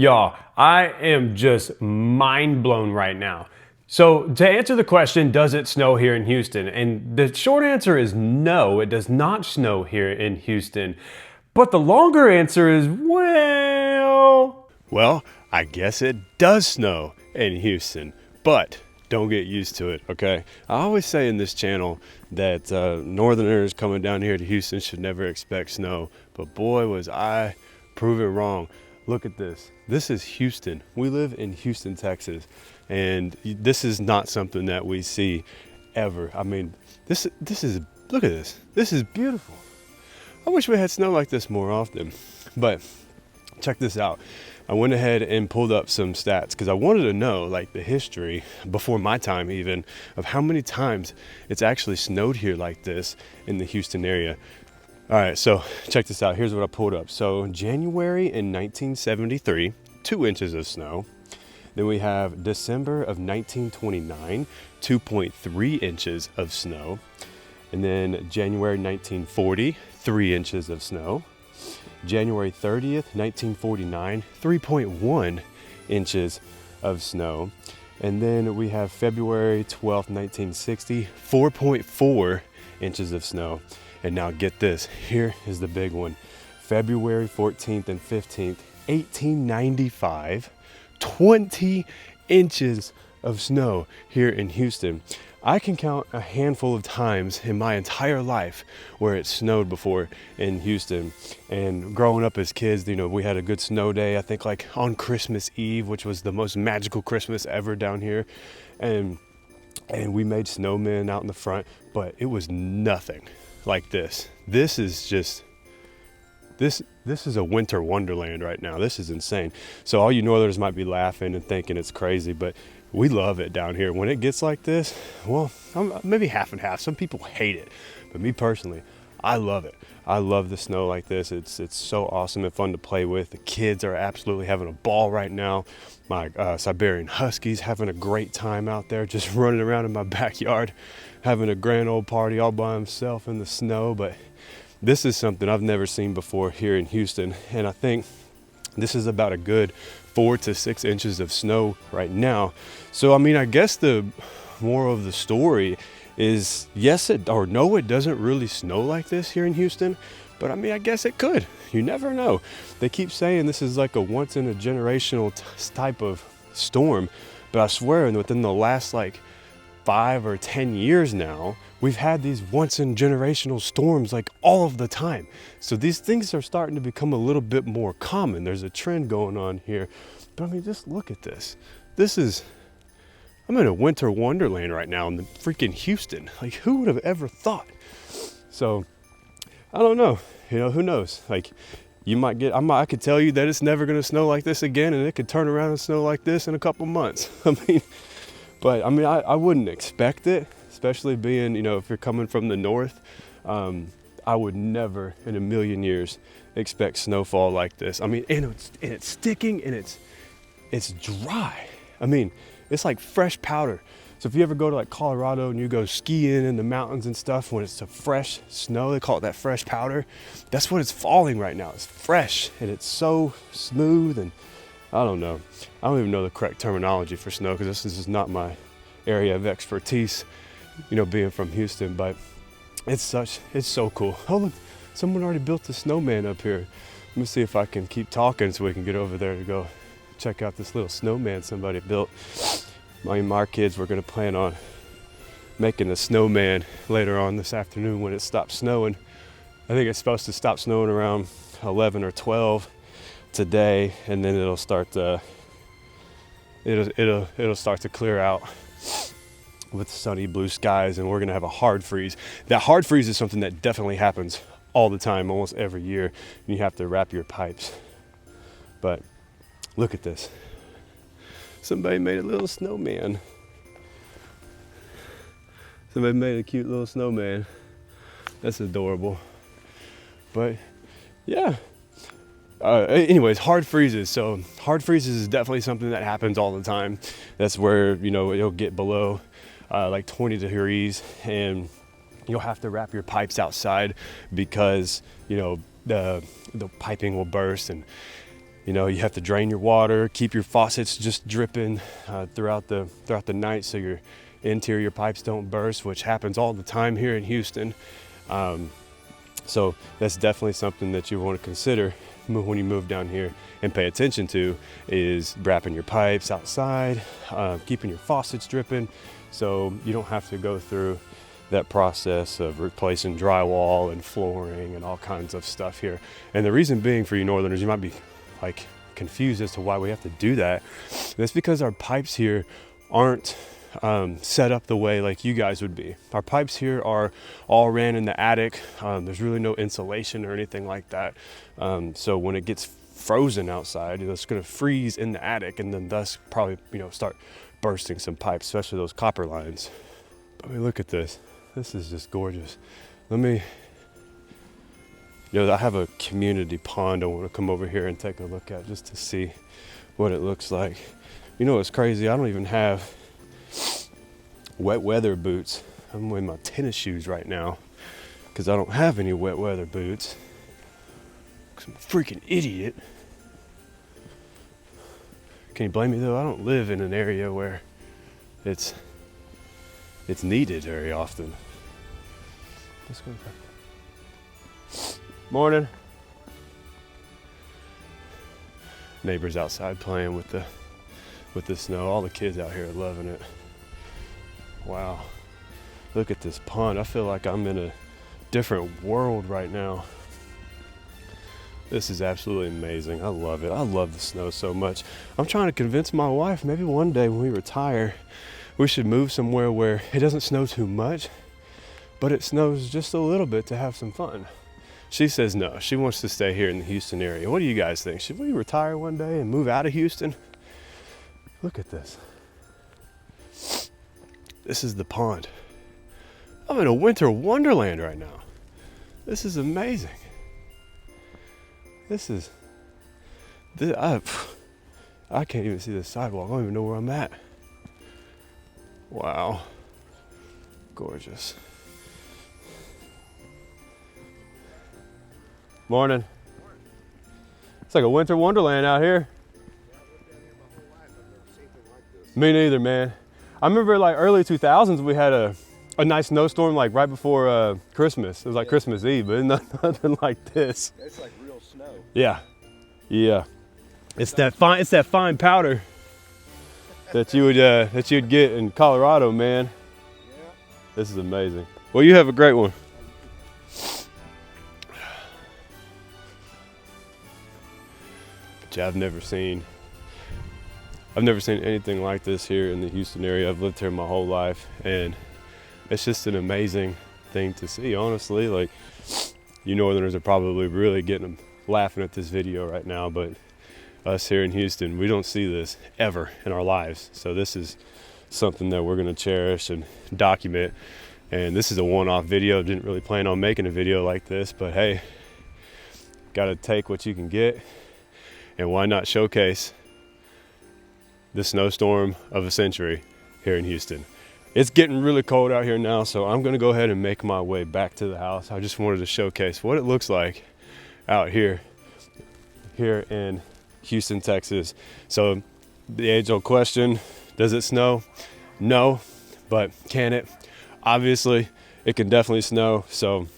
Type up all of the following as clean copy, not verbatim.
Y'all, I am just mind blown right now. So to answer the question, does it snow here in Houston? And the short answer is no, it does not snow here in Houston. But the longer answer is, well, I guess it does snow in Houston, but don't get used to it, okay? I always say in this channel that northerners coming down here to Houston should never expect snow, but boy was I proven wrong. Look at this. This is Houston. We live in Houston, Texas, and this is not something that we see ever. I mean, this is, look at this. This is beautiful. I wish we had snow like this more often, but check this out. I went ahead and pulled up some stats because I wanted to know, like, the history before my time even of how many times it's actually snowed here like this in the Houston area. All right, so check this out. Here's what I pulled up. So January in 1973, 2 inches of snow. Then we have December of 1929, 2.3 inches of snow. And then January 1940, 3 inches of snow. January 30th, 1949, 3.1 inches of snow. And then we have February 12th, 1960, 4.4 inches of snow. And now get this, here is the big one. February 14th and 15th, 1895, 20 inches of snow here in Houston. I can count a handful of times in my entire life where it snowed before in Houston. And growing up as kids, you know, we had a good snow day, I think like on Christmas Eve, which was the most magical Christmas ever down here. And we made snowmen out in the front, but it was nothing like this. This is just, this is a winter wonderland right now. This is insane. So all you northerners might be laughing and thinking it's crazy, but we love it down here. When it gets like this, well, maybe half and half. Some people hate it, but me personally, I love it. I love the snow like this. It's so awesome and fun to play with. The kids are absolutely having a ball right now. My Siberian Huskies having a great time out there, just running around in my backyard, having a grand old party all by himself in the snow. But this is something I've never seen before here in Houston, and I think this is about a good 4 to 6 inches of snow right now. So I mean, I guess the moral of the story is yes or no, it doesn't really snow like this here in Houston, but I mean, I guess it could. You never know. They keep saying this is like a once in a generational type of storm, but I swear within the last like 5 or 10 years now, we've had these once in generational storms like all of the time. So these things are starting to become a little bit more common. There's a trend going on here. But I mean, just look at this. I'm in a winter wonderland right now in the freaking Houston. Like, who would have ever thought? So I don't know, you know, who knows? Like, you might get, I could tell you that it's never going to snow like this again, and it could turn around and snow like this in a couple months. I wouldn't expect it, especially being, you know, if you're coming from the north. I would never in a million years expect snowfall like this. I mean, and it's sticking and it's dry. I mean, it's like fresh powder. So if you ever go to like Colorado and you go skiing in the mountains and stuff, when it's a fresh snow, they call it that fresh powder. That's what it's falling right now. It's fresh and it's so smooth, and I don't know. I don't even know the correct terminology for snow because this is not my area of expertise, you know, being from Houston, but it's so cool. Oh, look, someone already built a snowman up here. Let me see if I can keep talking so we can get over there to go check out this little snowman somebody built. My kids were going to plan on making a snowman later on this afternoon when it stops snowing. I think it's supposed to stop snowing around 11 or 12 today, and then it'll start to clear out with sunny blue skies, and we're going to have a hard freeze. That hard freeze is something that definitely happens all the time, almost every year, and you have to wrap your pipes. But look at this. Somebody made a little snowman. Somebody made a cute little snowman. That's adorable. But yeah. Anyways, hard freezes. So hard freezes is definitely something that happens all the time. That's where, you know, it'll get below like 20 degrees, and you'll have to wrap your pipes outside because, you know, the piping will burst, and You know, you have to drain your water, keep your faucets just dripping throughout the night so your interior pipes don't burst, which happens all the time here in Houston. So that's definitely something that you want to consider when you move down here and pay attention to, is wrapping your pipes outside, keeping your faucets dripping, so you don't have to go through that process of replacing drywall and flooring and all kinds of stuff here. And the reason being, for you northerners, you might be like confused as to why we have to do that. That's because our pipes here aren't set up the way like you guys would be. Our pipes here are all ran in the attic. There's really no insulation or anything like that. So when it gets frozen outside, it's going to freeze in the attic, and then thus probably, you know, start bursting some pipes, especially those copper lines. But I mean, look at this. This is just gorgeous. You know, I have a community pond I want to come over here and take a look at just to see what it looks like. You know, it's crazy. I don't even have wet weather boots. I'm wearing my tennis shoes right now because I don't have any wet weather boots. 'Cause I'm a freaking idiot. Can you blame me though? I don't live in an area where it's needed very often. Let's go back. Morning. Neighbors outside playing with the snow. All the kids out here are loving it. Wow. Look at this pond. I feel like I'm in a different world right now. This is absolutely amazing. I love it. I love the snow so much. I'm trying to convince my wife maybe one day when we retire, we should move somewhere where it doesn't snow too much, but it snows just a little bit to have some fun. She says no. She wants to stay here in the Houston area. What do you guys think? Should we retire one day and move out of Houston? Look at this. This is the pond. I'm in a winter wonderland right now. This is amazing. I can't even see the sidewalk. I don't even know where I'm at. Wow. Gorgeous. Morning. It's like a winter wonderland out here. Me neither, man. I remember like early 2000s we had a nice snowstorm like right before Christmas. It was like Christmas Eve, but nothing like this. It's like real snow. Yeah. It's that fine powder that you'd get in Colorado, man. Yeah. This is amazing. Well, you have a great one. But yeah, I've never seen anything like this here in the Houston area. I've lived here my whole life, and it's just an amazing thing to see, honestly. Like, you northerners are probably really getting them laughing at this video right now, but us here in Houston, we don't see this ever in our lives. So this is something that we're going to cherish and document. And this is a one-off video. Didn't really plan on making a video like this, but hey, got to take what you can get, and why not showcase the snowstorm of a century here in Houston. It's getting really cold out here now, so I'm going to go ahead and make my way back to the house. I just wanted to showcase what it looks like out here in Houston, Texas. So the age-old question, does it snow? No, but can it? Obviously, it can definitely snow. So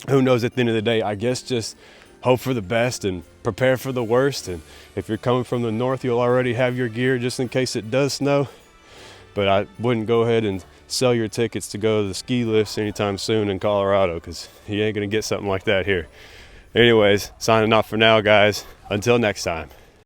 who knows, at the end of the day, I guess just hope for the best and prepare for the worst. And if you're coming from the north, you'll already have your gear just in case it does snow. But I wouldn't go ahead and sell your tickets to go to the ski lifts anytime soon in Colorado, because you ain't gonna get something like that here. Anyways, signing off for now, guys. Until next time.